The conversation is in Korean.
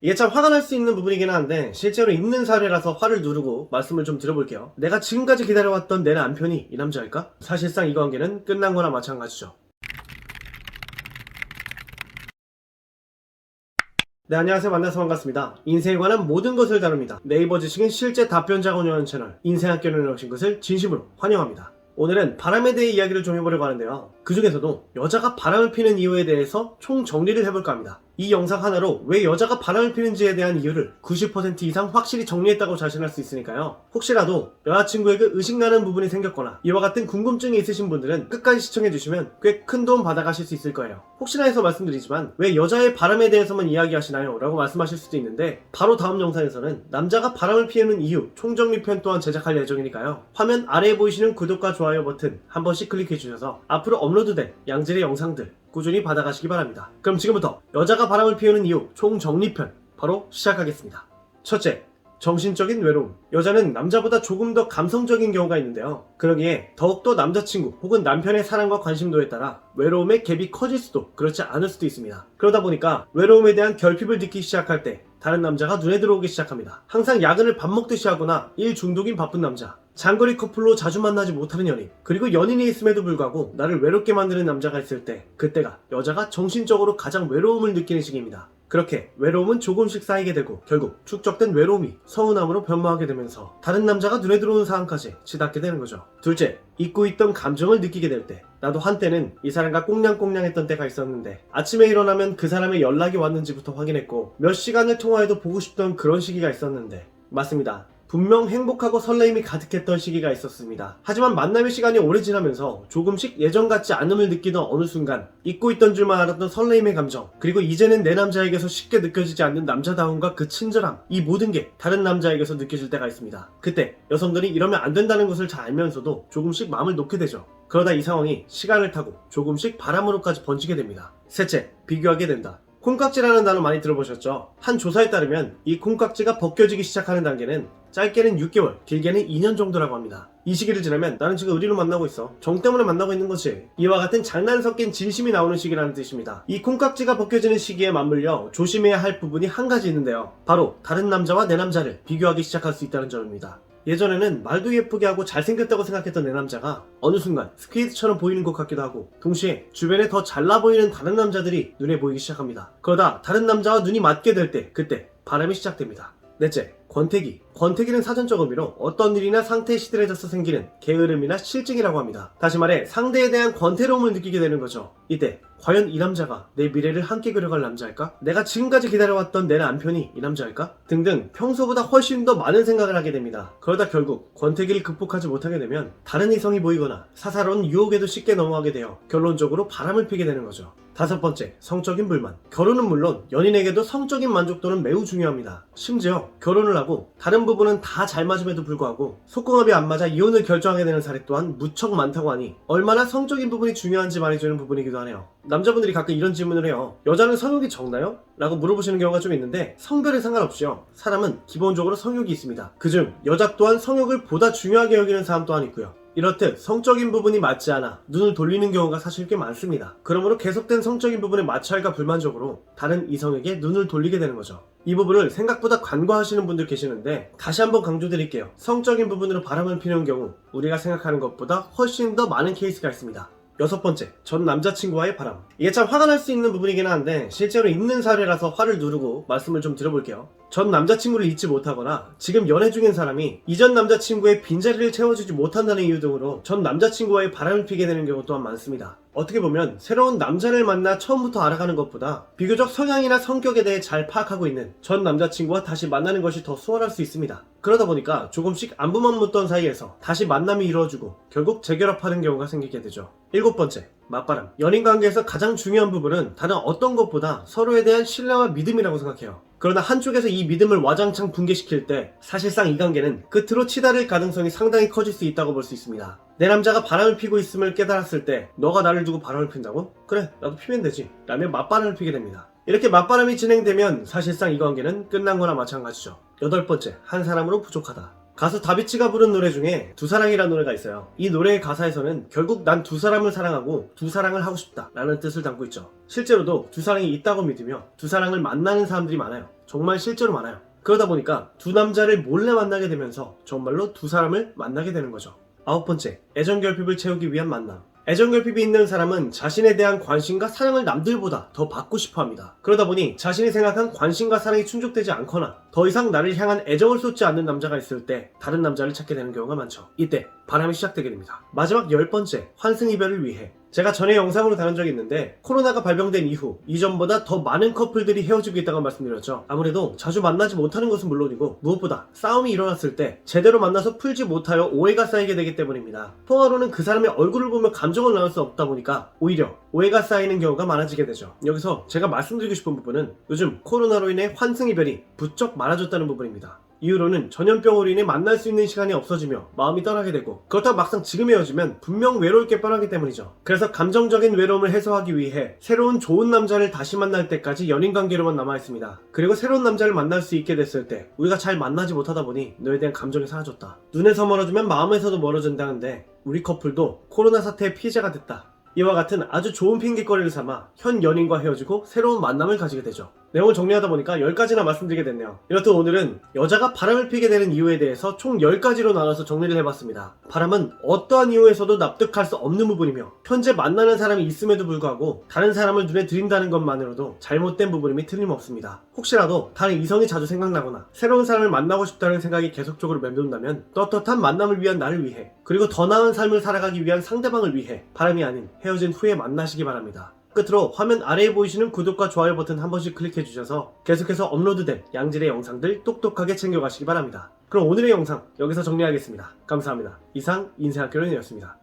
이게 참 화가 날 수 있는 부분이긴 한데 실제로 있는 사례라서 화를 누르고 말씀을 좀 드려볼게요. 내가 지금까지 기다려왔던 내 남편이 이 남자일까? 사실상 이 관계는 끝난 거나 마찬가지죠. 네, 안녕하세요. 만나서 반갑습니다. 인생에 관한 모든 것을 다룹니다. 네이버 지식인 실제 답변자가 운영하는 채널 인생학교를 오신 것을 진심으로 환영합니다. 오늘은 바람에 대해 이야기를 좀 해보려고 하는데요. 그 중에서도 여자가 바람을 피는 이유에 대해서 총 정리를 해볼까 합니다. 이 영상 하나로 왜 여자가 바람을 피는지에 대한 이유를 90% 이상 확실히 정리했다고 자신할 수 있으니까요. 혹시라도 여자친구에게 의식나는 부분이 생겼거나 이와 같은 궁금증이 있으신 분들은 끝까지 시청해주시면 꽤 큰 도움 받아가실 수 있을 거예요. 혹시나 해서 말씀드리지만 왜 여자의 바람에 대해서만 이야기하시나요? 라고 말씀하실 수도 있는데 바로 다음 영상에서는 남자가 바람을 피우는 이유 총정리편 또한 제작할 예정이니까요. 화면 아래에 보이시는 구독과 좋아요 버튼 한 번씩 클릭해주셔서 앞으로 업로드된 양질의 영상들 꾸준히 받아가시기 바랍니다. 그럼 지금부터 여자가 바람을 피우는 이유 총정리편 바로 시작하겠습니다. 첫째, 정신적인 외로움. 여자는 남자보다 조금 더 감성적인 경우가 있는데요. 그러기에 더욱더 남자친구 혹은 남편의 사랑과 관심도에 따라 외로움의 갭이 커질 수도 그렇지 않을 수도 있습니다. 그러다 보니까 외로움에 대한 결핍을 느끼기 시작할 때 다른 남자가 눈에 들어오기 시작합니다. 항상 야근을 밥 먹듯이 하거나 일 중독인 바쁜 남자, 장거리 커플로 자주 만나지 못하는 연인, 그리고 연인이 있음에도 불구하고 나를 외롭게 만드는 남자가 있을 때 그때가 여자가 정신적으로 가장 외로움을 느끼는 시기입니다. 그렇게 외로움은 조금씩 쌓이게 되고 결국 축적된 외로움이 서운함으로 변모하게 되면서 다른 남자가 눈에 들어오는 상황까지 치닫게 되는 거죠. 둘째, 잊고 있던 감정을 느끼게 될 때. 나도 한때는 이 사람과 꽁냥꽁냥했던 때가 있었는데 아침에 일어나면 그 사람의 연락이 왔는지부터 확인했고 몇 시간을 통화해도 보고 싶던 그런 시기가 있었는데 맞습니다. 분명 행복하고 설레임이 가득했던 시기가 있었습니다. 하지만 만남의 시간이 오래 지나면서 조금씩 예전 같지 않음을 느끼던 어느 순간 잊고 있던 줄만 알았던 설레임의 감정, 그리고 이제는 내 남자에게서 쉽게 느껴지지 않는 남자다움과 그 친절함, 이 모든 게 다른 남자에게서 느껴질 때가 있습니다. 그때 여성들이 이러면 안 된다는 것을 잘 알면서도 조금씩 마음을 놓게 되죠. 그러다 이 상황이 시간을 타고 조금씩 바람으로까지 번지게 됩니다. 셋째, 비교하게 된다. 콩깍지라는 단어 많이 들어보셨죠? 한 조사에 따르면 이 콩깍지가 벗겨지기 시작하는 단계는 짧게는 6개월, 길게는 2년 정도라고 합니다. 이 시기를 지나면 나는 지금 의리로 만나고 있어. 정 때문에 만나고 있는 거지. 이와 같은 장난 섞인 진심이 나오는 시기라는 뜻입니다. 이 콩깍지가 벗겨지는 시기에 맞물려 조심해야 할 부분이 한 가지 있는데요. 바로 다른 남자와 내 남자를 비교하기 시작할 수 있다는 점입니다. 예전에는 말도 예쁘게 하고 잘생겼다고 생각했던 내 남자가 어느 순간 스케이트처럼 보이는 것 같기도 하고 동시에 주변에 더 잘나 보이는 다른 남자들이 눈에 보이기 시작합니다. 그러다 다른 남자와 눈이 맞게 될 때 그때 바람이 시작됩니다. 넷째, 권태기. 권태기는 사전적 의미로 어떤 일이나 상태에 시들해져서 생기는 게으름이나 실증이라고 합니다. 다시 말해 상대에 대한 권태로움을 느끼게 되는 거죠. 이때 과연 이 남자가 내 미래를 함께 그려갈 남자일까? 내가 지금까지 기다려왔던 내 남편이 이 남자일까? 등등 평소보다 훨씬 더 많은 생각을 하게 됩니다. 그러다 결국 권태기를 극복하지 못하게 되면 다른 이성이 보이거나 사사로운 유혹에도 쉽게 넘어가게 되어 결론적으로 바람을 피게 되는 거죠. 다섯 번째, 성적인 불만. 결혼은 물론 연인에게도 성적인 만족도는 매우 중요합니다. 심지어 결혼을 하고 다른 부분은 다 잘 맞음에도 불구하고 속궁합이 안 맞아 이혼을 결정하게 되는 사례 또한 무척 많다고 하니 얼마나 성적인 부분이 중요한지 말해주는 부분이기도 하네요. 남자분들이 가끔 이런 질문을 해요. 여자는 성욕이 적나요? 라고 물어보시는 경우가 좀 있는데 성별에 상관없이요. 사람은 기본적으로 성욕이 있습니다. 그중 여자 또한 성욕을 보다 중요하게 여기는 사람 또한 있고요. 이렇듯 성적인 부분이 맞지 않아 눈을 돌리는 경우가 사실 꽤 많습니다. 그러므로 계속된 성적인 부분의 마찰과 불만족으로 다른 이성에게 눈을 돌리게 되는 거죠. 이 부분을 생각보다 간과하시는 분들 계시는데 다시 한번 강조드릴게요. 성적인 부분으로 바람을 피우는 경우 우리가 생각하는 것보다 훨씬 더 많은 케이스가 있습니다. 여섯 번째, 전 남자친구와의 바람. 이게 참 화가 날 수 있는 부분이긴 한데 실제로 있는 사례라서 화를 누르고 말씀을 좀 드려볼게요. 전 남자친구를 잊지 못하거나 지금 연애 중인 사람이 이전 남자친구의 빈자리를 채워주지 못한다는 이유 등으로 전 남자친구와의 바람을 피게 되는 경우 또한 많습니다. 어떻게 보면 새로운 남자를 만나 처음부터 알아가는 것보다 비교적 성향이나 성격에 대해 잘 파악하고 있는 전 남자친구와 다시 만나는 것이 더 수월할 수 있습니다. 그러다 보니까 조금씩 안부만 묻던 사이에서 다시 만남이 이루어지고 결국 재결합하는 경우가 생기게 되죠. 일곱 번째, 맞바람. 연인 관계에서 가장 중요한 부분은 다른 어떤 것보다 서로에 대한 신뢰와 믿음이라고 생각해요. 그러나 한쪽에서 이 믿음을 와장창 붕괴시킬 때 사실상 이 관계는 끝으로 치달을 가능성이 상당히 커질 수 있다고 볼 수 있습니다. 내 남자가 바람을 피고 있음을 깨달았을 때 너가 나를 두고 바람을 핀다고? 그래, 나도 피면 되지 라며 맞바람을 피게 됩니다. 이렇게 맞바람이 진행되면 사실상 이 관계는 끝난 거나 마찬가지죠. 여덟 번째, 한 사람으로 부족하다. 가수 다비치가 부른 노래 중에 두사랑이라는 노래가 있어요. 이 노래의 가사에서는 결국 난 두 사람을 사랑하고 두 사랑을 하고 싶다 라는 뜻을 담고 있죠. 실제로도 두 사랑이 있다고 믿으며 두 사랑을 만나는 사람들이 많아요. 정말 실제로 많아요. 그러다 보니까 두 남자를 몰래 만나게 되면서 정말로 두 사람을 만나게 되는 거죠. 9번째, 애정결핍을 채우기 위한 만남. 애정결핍이 있는 사람은 자신에 대한 관심과 사랑을 남들보다 더 받고 싶어 합니다. 그러다 보니 자신이 생각한 관심과 사랑이 충족되지 않거나 더 이상 나를 향한 애정을 쏟지 않는 남자가 있을 때 다른 남자를 찾게 되는 경우가 많죠. 이때 바람이 시작되게 됩니다. 마지막 10번째, 환승이별을 위해. 제가 전에 영상으로 다룬 적이 있는데 코로나가 발병된 이후 이전보다 더 많은 커플들이 헤어지고 있다고 말씀드렸죠. 아무래도 자주 만나지 못하는 것은 물론이고 무엇보다 싸움이 일어났을 때 제대로 만나서 풀지 못하여 오해가 쌓이게 되기 때문입니다. 통화로는 그 사람의 얼굴을 보며 감정을 나눌 수 없다 보니까 오히려 오해가 쌓이는 경우가 많아지게 되죠. 여기서 제가 말씀드리고 싶은 부분은 요즘 코로나로 인해 환승이별이 부쩍 많아졌다는 부분입니다. 이후로는 전염병으로 인해 만날 수 있는 시간이 없어지며 마음이 떠나게 되고 그렇다고 막상 지금 헤어지면 분명 외로울 게 뻔하기 때문이죠. 그래서 감정적인 외로움을 해소하기 위해 새로운 좋은 남자를 다시 만날 때까지 연인관계로만 남아있습니다. 그리고 새로운 남자를 만날 수 있게 됐을 때 우리가 잘 만나지 못하다 보니 너에 대한 감정이 사라졌다. 눈에서 멀어지면 마음에서도 멀어진다는데 우리 커플도 코로나 사태의 피해자가 됐다. 이와 같은 아주 좋은 핑계거리를 삼아 현 연인과 헤어지고 새로운 만남을 가지게 되죠. 내용을 정리하다 보니까 10가지나 말씀드리게 됐네요. 이렇듯 오늘은 여자가 바람을 피게 되는 이유에 대해서 총 10가지로 나눠서 정리를 해봤습니다. 바람은 어떠한 이유에서도 납득할 수 없는 부분이며 현재 만나는 사람이 있음에도 불구하고 다른 사람을 눈에 들인다는 것만으로도 잘못된 부분임이 틀림없습니다. 혹시라도 다른 이성이 자주 생각나거나 새로운 사람을 만나고 싶다는 생각이 계속적으로 맴돈다면 떳떳한 만남을 위한 나를 위해 그리고 더 나은 삶을 살아가기 위한 상대방을 위해 바람이 아닌 헤어진 후에 만나시기 바랍니다. 끝으로 화면 아래에 보이시는 구독과 좋아요 버튼 한 번씩 클릭해 주셔서 계속해서 업로드된 양질의 영상들 똑똑하게 챙겨가시기 바랍니다. 그럼 오늘의 영상 여기서 정리하겠습니다. 감사합니다. 이상 인생학교론이었습니다.